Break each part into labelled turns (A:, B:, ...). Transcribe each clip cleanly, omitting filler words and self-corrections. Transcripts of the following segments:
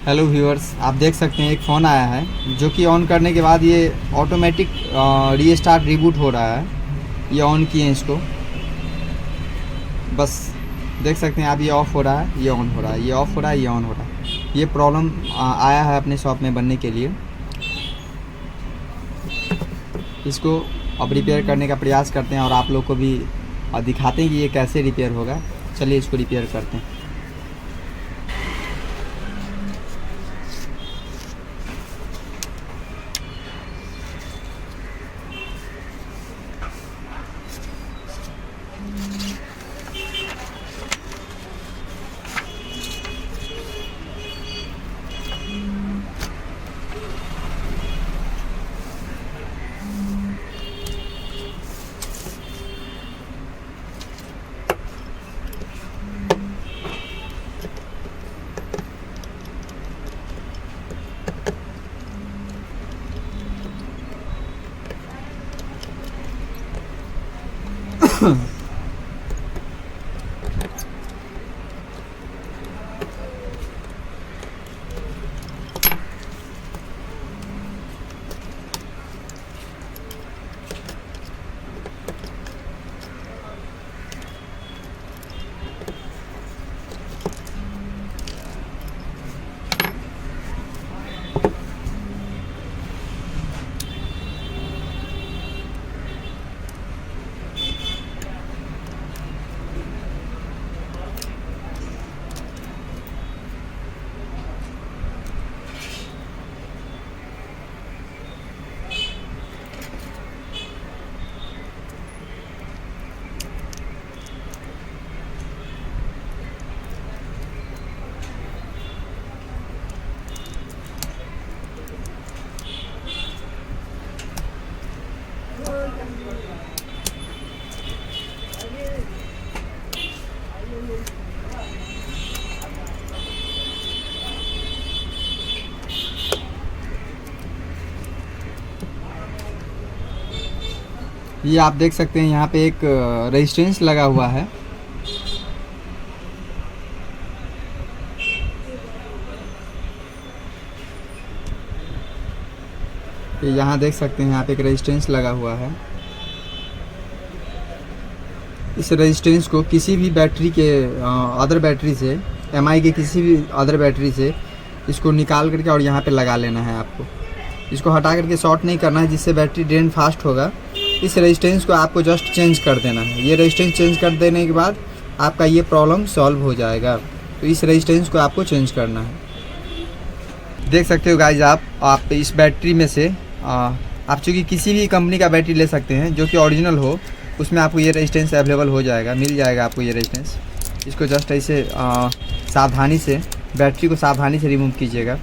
A: Hello viewers, आप देख सकते हैं एक फ़ोन आया है जो कि ऑन करने के बाद ये ऑटोमेटिक रीस्टार्ट रिबूट हो रहा है। ये ऑन किए हैं इसको, बस देख सकते हैं आप। ये ऑफ़ हो रहा है, ये ऑन हो रहा है, ये ऑफ़ हो रहा है, ये ऑन हो रहा है। ये प्रॉब्लम आया है अपने शॉप में बनने के लिए। इसको अब रिपेयर करने का प्रयास करते हैं और आप लोग को भी दिखाते हैं कि ये कैसे रिपेयर होगा। चलिए इसको रिपेयर करते हैं। ये आप देख सकते हैं यहाँ पे एक रेजिस्टेंस लगा हुआ है। यहाँ देख सकते हैं यहाँ पे एक रेजिस्टेंस लगा हुआ है। इस रेजिस्टेंस को किसी भी बैटरी के अदर बैटरी से, एमआई के किसी भी अदर बैटरी से इसको निकाल करके और यहाँ पे लगा लेना है आपको। इसको हटा करके शॉर्ट नहीं करना है, जिससे बैटरी ड्रेन फास्ट होगा। इस रेजिस्टेंस को आपको जस्ट चेंज कर देना है। ये रेजिस्टेंस चेंज कर देने के बाद आपका ये प्रॉब्लम सॉल्व हो जाएगा। तो इस रेजिस्टेंस को आपको चेंज करना है। देख सकते हो गाइज, आप इस बैटरी में से आप चूँकि किसी भी कंपनी का बैटरी ले सकते हैं जो कि ओरिजिनल हो, उसमें आपको ये रेजिस्टेंस अवेलेबल हो जाएगा, मिल जाएगा आपको ये रेजिस्टेंस। इसको जस्ट ऐसे सावधानी से, बैटरी को सावधानी से रिमूव कीजिएगा।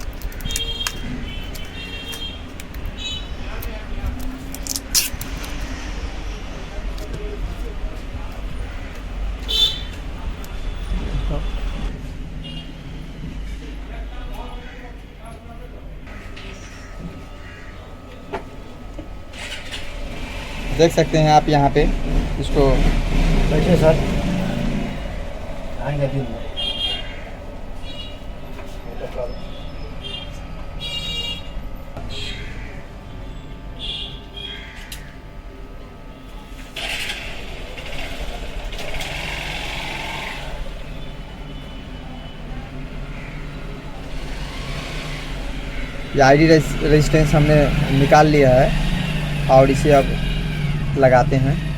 A: देख सकते हैं आप यहाँ पे इसको।
B: बैठे सर, आएंगे दिन में।
A: ये आईडी रेजिस्टेंस हमने निकाल लिया है और इसे अब लगाते हैं।